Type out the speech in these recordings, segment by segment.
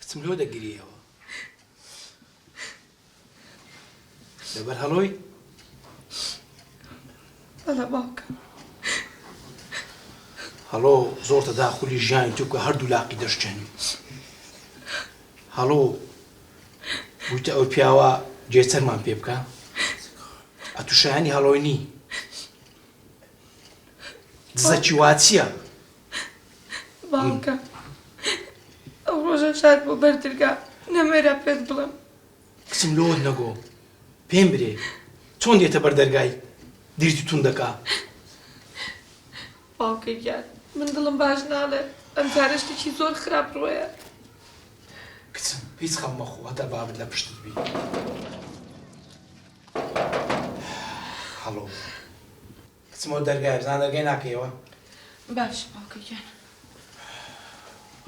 کچم لۆ دەگریەوە لەبەر هەڵۆی بەڵێ باوکە هەڵۆ زۆرتە داخولی ژیانی تو کە هەردوو لاقی دەشتێنی هەڵۆ بوویتە ئەو پیاوە جێچەرمان پێ بکە ئەتوشایانی هەڵۆی نی دزەکی وا چییە؟ باوکە ئەو ڕۆژە شاد بۆ بەردرگا نەمێرە پێت بڵێم کچم لۆت نەگۆ پێم برێ چۆن دێتە بەردەرگای دیرتی تون دەکا باوکە گیان من دڵم باش ناڵێ ئەم جارە شتێکی زۆر خراپ ڕۆیە کچم هیچ خەم مەخۆ هەتا بابت لە پشتت بی هەڵۆ کچمەوە دەرگای بزان دەرگای ناکەیەوە باش باوکە گیان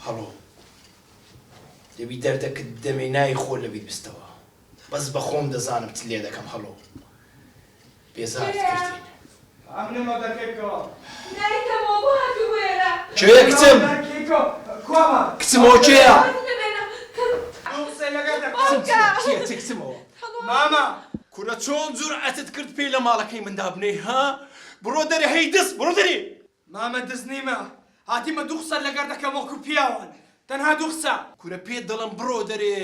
هەڵۆ دەبی دەردەکت دەمێ نای خۆ لەبیت بستەوە بەس بە خۆم دەزانم چ لێ دەکەم هەڵۆ بێزارت کردین ئەمنەمە دەکەیتەوە نایکەمەوە بۆ هاتوو وێرە کوێیە کچم؟ کوامە کچمەوە کێیە؟ باوکە چێ کچمەوە؟ ماما کورە چۆن جورئەتت کرد پێی لە ماڵەکەی مندا بنێ ها؟ بڕۆ دەرێ هەی دەست بڕۆ دەرێ مامە دەست نیمە هاتیمە دوو قسە لەگەر دەکەم وەکو پیاوان تەنها دوو قسە کورە پێت دەڵم بڕۆ دەرێ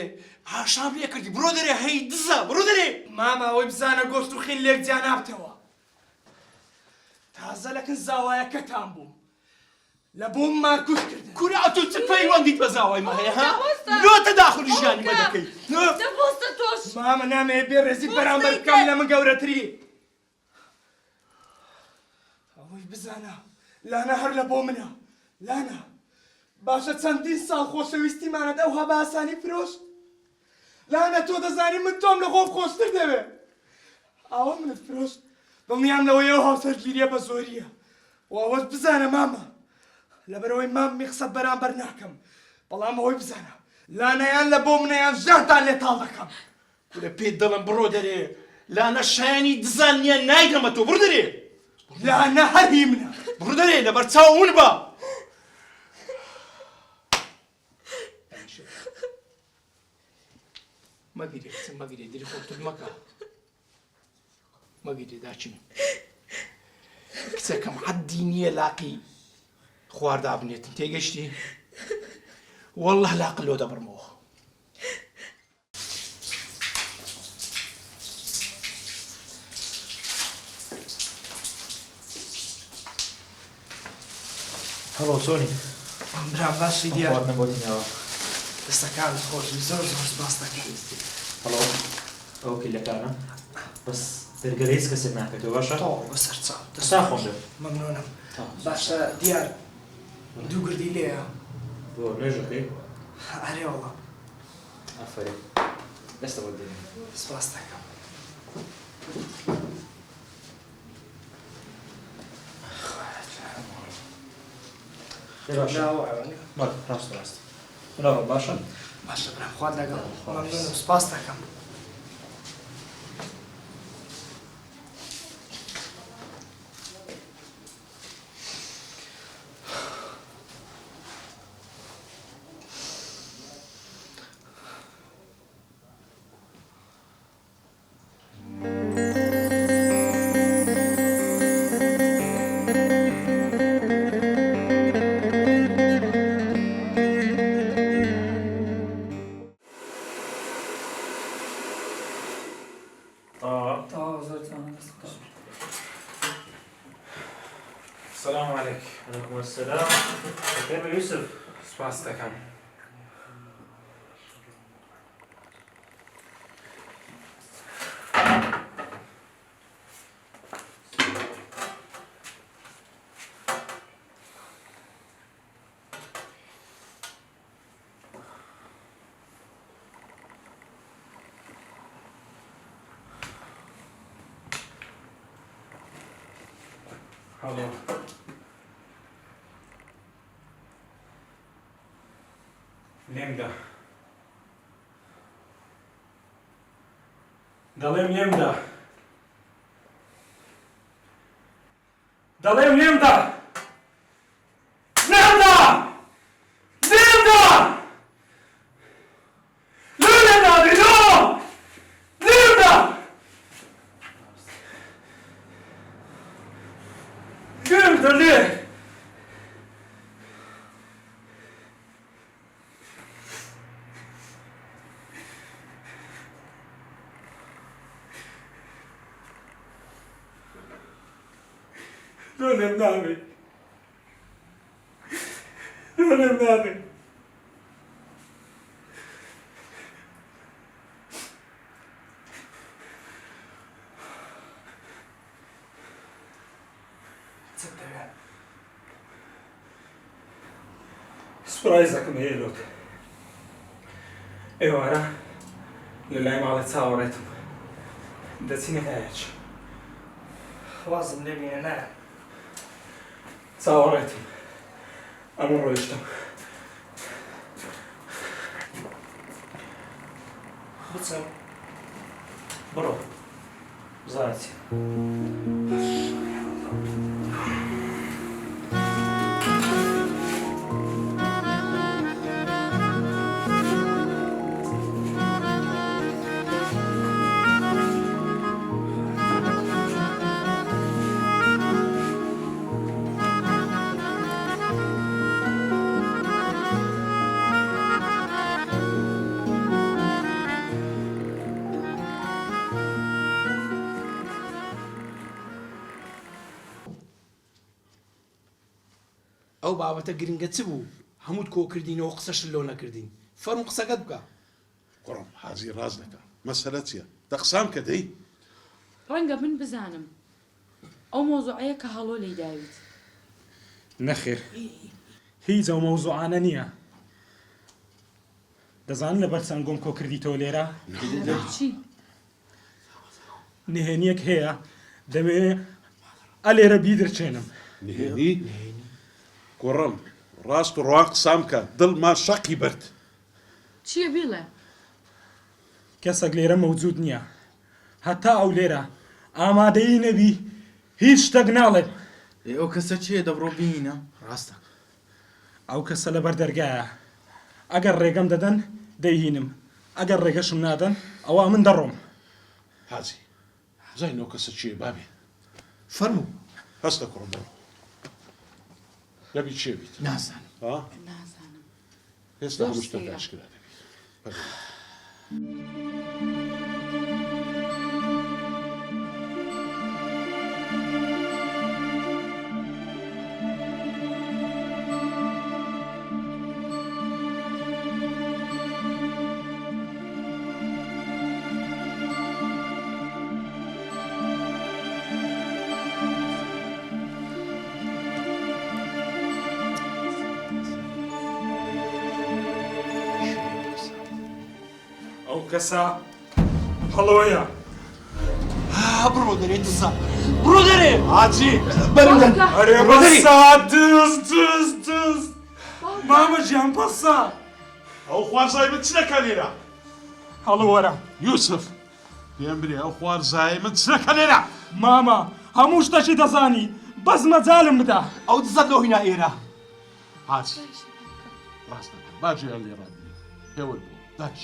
هاشام لێ کردی بڕۆ دەرێ هەی دزە بڕۆ دەرێ ماما ئەوەی بزانە گۆشت و خین لێک جیا نابتەوە تازە لەکن زاوایەکەتان بووم لە بۆم مارکوش کردن کورە ئەتۆ چ پەیوەندیت بە زاوای مە هەیە ها؟ لۆتە داخلی ژیانی مە دەکەی دەبۆستە تۆش مامە نامەیە بێ ڕێزیت بەرامبەر بکەم لە من گەورەتری ئەوەی بزانە لانە هەر لە بۆ منە لانە باشە چەندین ساڵ خۆشەویستیمانەت ئەوها بە ئاسانی فرۆشت لانە تۆ دەزانی من تۆم لە خۆم خۆشتر دەوێت ئاوە منت فرۆشت دڵنیام لەوەیەوە هاوسەرگیریە بە زۆریە و ئەوەش بزانە مامە لەبەرەوەی مامی قسەت بەرامبەر ناکەم بەڵام ئەوەی بزانە لانەیان لە بۆ منەیان ژانتان لێ تاڵ دەکەم کورە پێت دەڵم بڕۆ دەرێ لانە شایانی دزان نییە نایدەمە تۆ بڕ دەرێ لانە هەری منە بڕ دەرێ لەبەر چاو ون بە مەگیرێ کچم مەگیرێ دری خۆتت مەکە مەگیرێ داچین کچەکەم حەدی نییە لاقی خواردا بنێتن تێگەشتی وەڵڵە لاق لۆ دەبڕمەوە هەڵۆ چۆنی؟ برام باشی دیار خواردنە بۆ دینەوە دەستەکان خۆشی زۆر زۆر سپاس دەکەم هەڵۆ ئەو کیلەکانە بەس دەرگەرە هیچ کەسێک ناکەتەوە باشە؟ تەواو بەسەر چاو دەستا خۆش بێ مەمنونم باشە دیار دوو گردی لێیە بۆ نوێژەکەی؟ ئەرێ وەڵا ئافرین دەستە بۆ دێنێ سپاس دەکەم باشە ڕاست ڕاست بناوە باشە؟ باشە برام خوات لەگەڵ مەمنونم سپاس دەکەم السلام عليكم. عليكم السلام كيف يوسف؟ سپاس دەکەم هەڵۆ لێمدا دەڵێم لێمدا دەڵێم لێمدا لێمدا لێمدا لۆلێم نابێ لۆلێم نابێ چت دەوێت سوپرایزەکەم هەیە لۆت ئێوارە لە لای ماڵی چاوەڕێتم دەچینە هەیەچ وازم لێ بینە نایە چاوەڕێتم ئەمە ڕۆیشتم بچم بڕۆ بزانێتی ئەو بابەتە گرنگە چ بوو هەمووت کۆکردینەوە قسەش لۆ نەکردین فەرم قسەکەت بکە کوڕم حازی ڕاز دەکە مەسەلە چییە دەقسام کە دەی ڕەنگە من بزانم ئەو مۆزوعەیە کە هەڵۆ لێی داویت نەخێر هیچ ئەو مەوزوعانە نییە دەزانن لەبەر چەند گۆم کۆ کردیتەوە لێرە چی؟ نهێنیەک هەیە دەمەوێت ئەلێرە بیدرچێنم نهێنی کوڕم ڕاست و ڕوان قسام کە دڵمان شەقی برد چییە بێڵێ؟ کەسێک لێرە مەوجود نییە هەتا ئەو لێرە ئامادەی نەبی هیچ شتێک ناڵێت ئەو کەسە چییە دەبڕۆ بینە ڕاستە ئەو کەسە لەبەر دەرگایە ئەگەر ڕێگەم دەدەن دەیهینم ئەگەر ڕێگەشم نادەن ئەوە من دەڕۆم حازی زاینەوە کەسە چییە بابێ فەرموو هەستە کوڕم بڕۆ دەبی چێ بیت نازانم نازانم هێستا هەموو شتێک ئاشکرا دەبێت ئەو کەسە هەڵۆیە بڕۆ دەرێ دزا بڕۆ دەرێ حاجی بەرمدەن ئەرێ بەسا دز مامە گیان بەسا ئەو خوارزای من چ دەکە لێرە هەڵوەرە یوسف پێم برێ ئەو خوارزای من چ دەکە لێرە مامە هەموو شتەشی دەزانی بەس مەجالم بدە ئەو دزەت لۆ هینا ئێرە حاجی ڕاست دەکە باجێ هەر لێرە هێول بوو داچ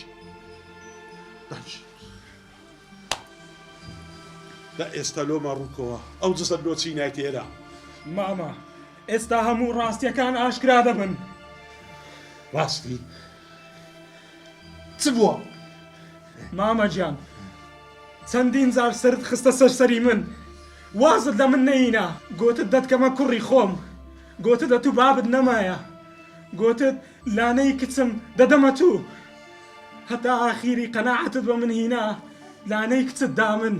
داچ دا ئێستا لۆمە ڕووکەوە ئەو جسەت لۆ چی نایت ئێرە مامە ئێستا هەموو ڕاستیەکان ئاشکرا دەبن ڕاستی چ بووە مامە گیان چەندین جار سرت خستە سەرسەری من وازت لە من نەینا گوتت دەتکەمە کوڕی خۆم گوتت دە تو بابت نەمایە گوتت لانەی کچم دەدەمە تو هەتا ئاخیری قەناعەتت بە من هینا لانەی کچت دا من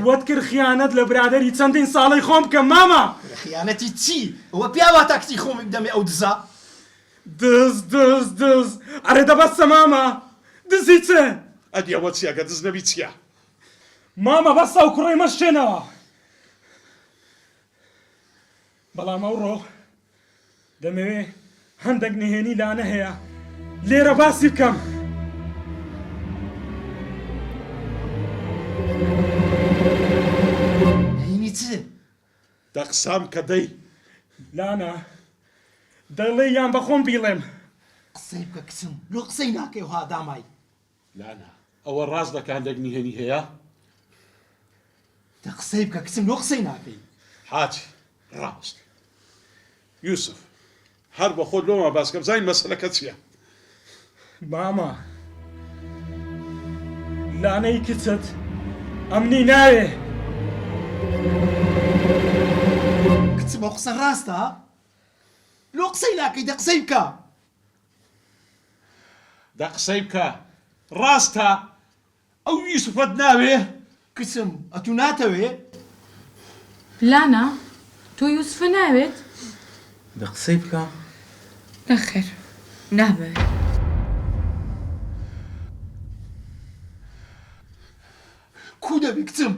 وەت کرد خیانەت لە برادەری چەندین ساڵەی خۆم کە مامە خیانەتی چی ئەوە پیاوە تاکتی خۆمی بدەمێ ئەو دزا دز ئەرێ دەبەستە مامە دزی چێ ئەدی ئەوە چیە کە دز نەبی چییە مامە بەسە و کوڕی مەشتێنەوە بەڵام ئەوڕۆ دەمەوێ هەندێک نهێنی لانە هەیە لێرە باسی بکەم هینی چ دەقسام کە دەی لانە دەڵێ یان بەخۆم بیڵێم قسەی بکە کچم لۆ قسەی ناکەی وها دامای لانا ئەوە ڕاست دەکە هەندێک نهێنی هەیە دە قسەی بکە کچم لۆ قسەی ناکەی حاجی ڕاست یوسف هەر بە خۆت لۆمە باسکەم زین مەسەلەکە چییە مامە لانەی کچت ئەمنی ناوێ کچم ئەو قسە ڕاستە؟ لۆ قسەی ناکەی دە قسەی بکە. دا قسەی بکە ڕاستە ئەو یوسفەت ناوێ؟ کچم ئەتوو ناتەوێ؟ لانا تۆ یوسفە ناوێت؟ دە قسەی بکە. نەخێر نامەوێت. کو دەبی کچم؟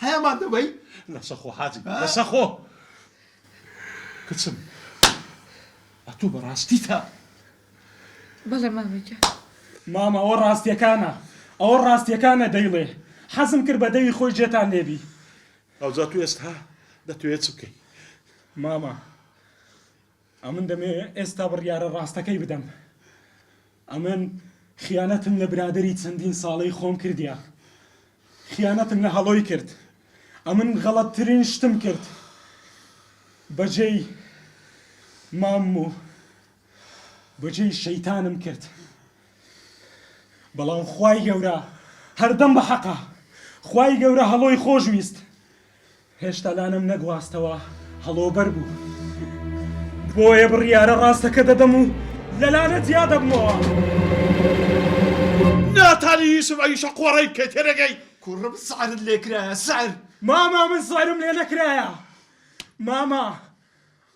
هەیەمان دەبەی؟ لەسەخۆ حاجی لەسەخۆ کچم ئەتوو بەڕاستیتە؟ بەڵێ مامەجە. ماما ئەوە ڕاستیەکانە ئەوە ڕاستیەکانە دەیڵێ حەزم کرد بە دەوی خۆی جێتان لێبی. ئەوجا تو ئێستا دەتوێت چ بکەی؟ ماما ئەمن دەمێ ئێستا بڕیارە ڕاستەکەی بدەم. ئەمن خیانەتم لە برادری چەندین ساڵەی خۆم کردیا. خیانەتم لە هەڵۆی کرد. ئەمن غەڵەتترین شتم کرد. بەجێی مام و بەجێی شەیتانم کرد. بەڵام خوای گەورە هەردەم بە حەقا. خوای گەورە هەڵۆی خۆشویست. هێشتا لانم نەگواستەوە هەڵۆبەر بوو. بۆیە بڕیارە ڕاستەکە دەدەم و لە لانە جیا دەبمەوە. ناتانی یوسف ئەویشە قۆڕەی بکەی تێرەگەی. کوڕم سعرت لێ کرایە سعر. ماما من سایرم لێ نەکرایە. ماما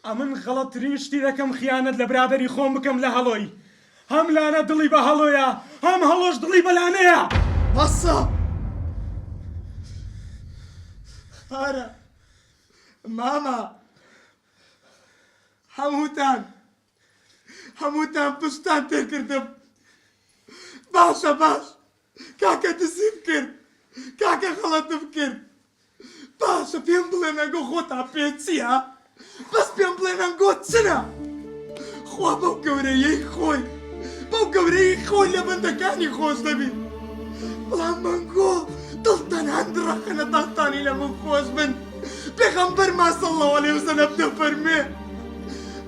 ئەمن غەڵەتترین شتی دەکەم خیانەت لە برادەری خۆم بکەم لە هەڵۆی. هەم لانە دڵی بە هەڵۆیە هەم هەڵۆش دڵی بە لانەیە. بەسە هارە ماما هەمووتان پشتان تێکردم. باشە باش کاکە دزیم کرد کاکە خەڵەتم کرد. باشە پێم بڵێن ئەگۆ خۆتان پێ چییە؟ بەس پێم بڵێن ئەنگۆ چنە؟ خوا بەو گەورەیەی خۆی لە بەندەکانی خۆش دەبێت. بەڵام مەنگۆ دڵتان هەندڕەخەنە داستانی لە من خۆش بن. پێغەمبەرمان سەڵڵەهو عەلەیهی وسەلەم دەفەرمێ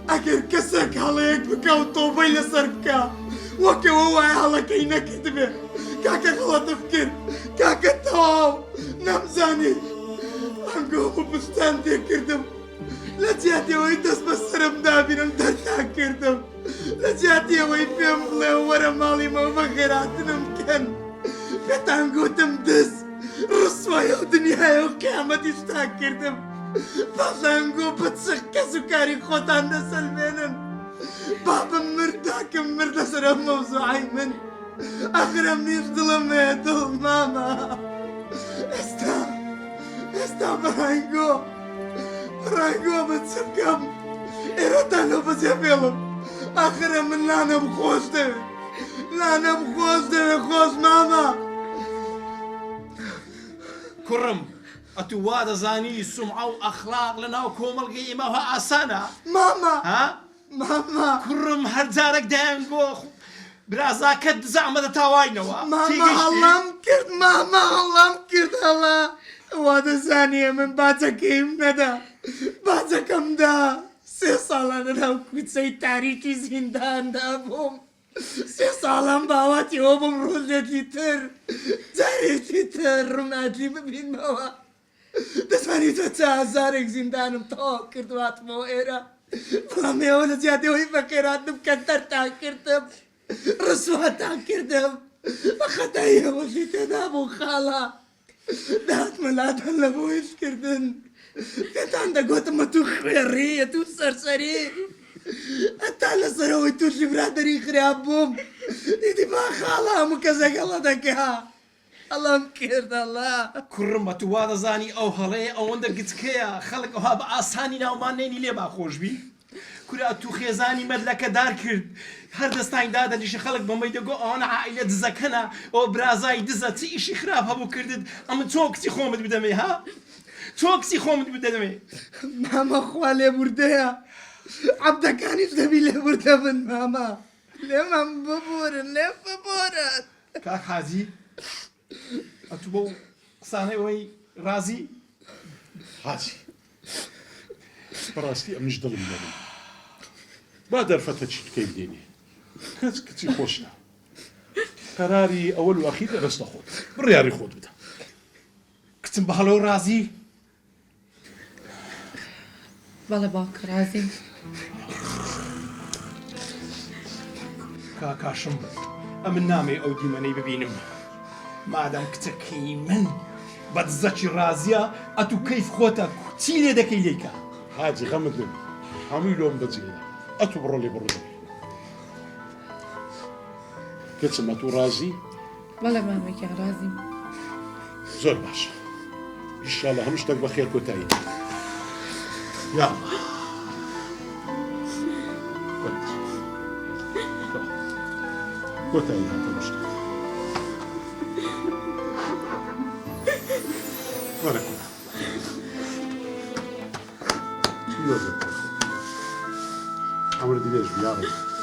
ئەگەر کەسێک هەڵەیەک بکە و تۆبەی لەسەر بکە وەکەوە وایە هەڵەکەی نەکردبێ. کاکە غەڵەتم کرد کاکە تەواو نەمزانی ئەنگۆ پشتان تێکردم. لە جیاتیەوەی دەست بە سرم دابینم دەرتان کردم. لە جیاتیەوەی پێم بڵێ وەرە ماڵی مەوە بە خێراتنم بکەن. پێتان گوتم دز ڕسوایە و دنیایە و قیامەتی شتان کردم. باشانگۆ بە چ کەس و کاری خۆتان دەسەلمێنن. بابم مرد داکم مرد لەسەر ئەم مەوزوعەی من. ئەخرم نیش دڵم هەیە دڵ ماما. ئێستا بەڕانگۆ بە چ بکەم؟ ئێرەتان لەو بەجێ بێڵم. ئاخرە من لانەم خۆش دەوێت خۆش ماما. کوڕم ئەتوو وا دەزانی سومعە و ئەخلاق لە ناو کۆمەڵگەی ئێمەوە ئاسانە؟ ماما کوڕم هەر جارێک دایانگۆ برازاکەت زەحمەتە تاواینەوە. ماما هەڵام کرد هەڵا. وا دەزانیە من باجەکەیم نەدا. باجەکەمدا 3 ساڵە لەناو کوچەی تاریکی زینداندا بووم. 3 ساڵم باواتی ئەوە بم ڕۆژێکی تر جارێکی تر ڕووناتی ببینمەوە. دەزانیتە چ هەزارێک زیندانم تەواو کردواتمەوە ئێرە. بەڵام ئێوە لە جیاتەوەی بە خێراتم کە دەرتان کردم ڕسواتان کردم. بە خەتای ئێوەشی تێدا بوو خاڵە. داتمە لاتان لە بۆ هێشکردن. پێتان دەگوتمە تو خوێڕی تو سەرسەری. ئەتا لەسەرەوەی تووشی برادەری خراپ بووم. دیدی با خاڵە هەموو کەسێک هەڵە دەکا. هەڵام کردەڵا. کوڕم ئەتوو وا دەزانی ئەو هەڵەیە ئەوەندە گچکەیە خەڵک ئەوها بە ئاسانی ناومان نێنی لێ باخۆشبی. کورا تو خێزانی مەدلەکە دار کرد. هەر دەستانی دادەنیشە خەڵک بەمەی دەگۆ ئەوانە عائیلە دزەکەنە ئەوە برازای دزە چ ئیشی خراپ هەبوو کردت. ئەمە چۆ کچی خۆمت بدەمێ ها؟ چۆ کچی خۆمت بدەمێ؟ ماما خوا لێبوردەیە. عەبدەکانیش دەبی لێبوردە بن ماما. لێمان ببورن لێ ببورن. کاک حاجی ئەتوو بەو قسانەوەی ڕازی؟ حاجی بەڕاستی ئەمنیش دڵم دەبێ. با دەرفەتە چیت بکەی بدێنێ. کەس کچی خۆشە. قەراری ئەوەل و ئەخیر دەبەستە خۆت. بڕیاری خۆت بدە. کچم بە هەڵۆ ڕازی؟ بەڵێ باوکە رازیم کاکاشم ئەمن نامێ ئەو دیمەنەی ببینم مادەم کچەکەی من بەدزەکی ڕازیە ئەتو کەیف خۆتە چی لێ دەکەی لێکە حاجی غەمت نبی هەمووی لۆم بەجێدا ئەتو بڕۆ لێ بڕۆ کچم ئەتو ڕازی بەڵێ مامێکە رازیم زۆر باشە ئیشاڵە هەموو شتێک بە خێر کۆتایی یا کۆتایی هاتە شتێک وەرە کۆتا چی وەزە ئەمر دیێژ بیاڕێ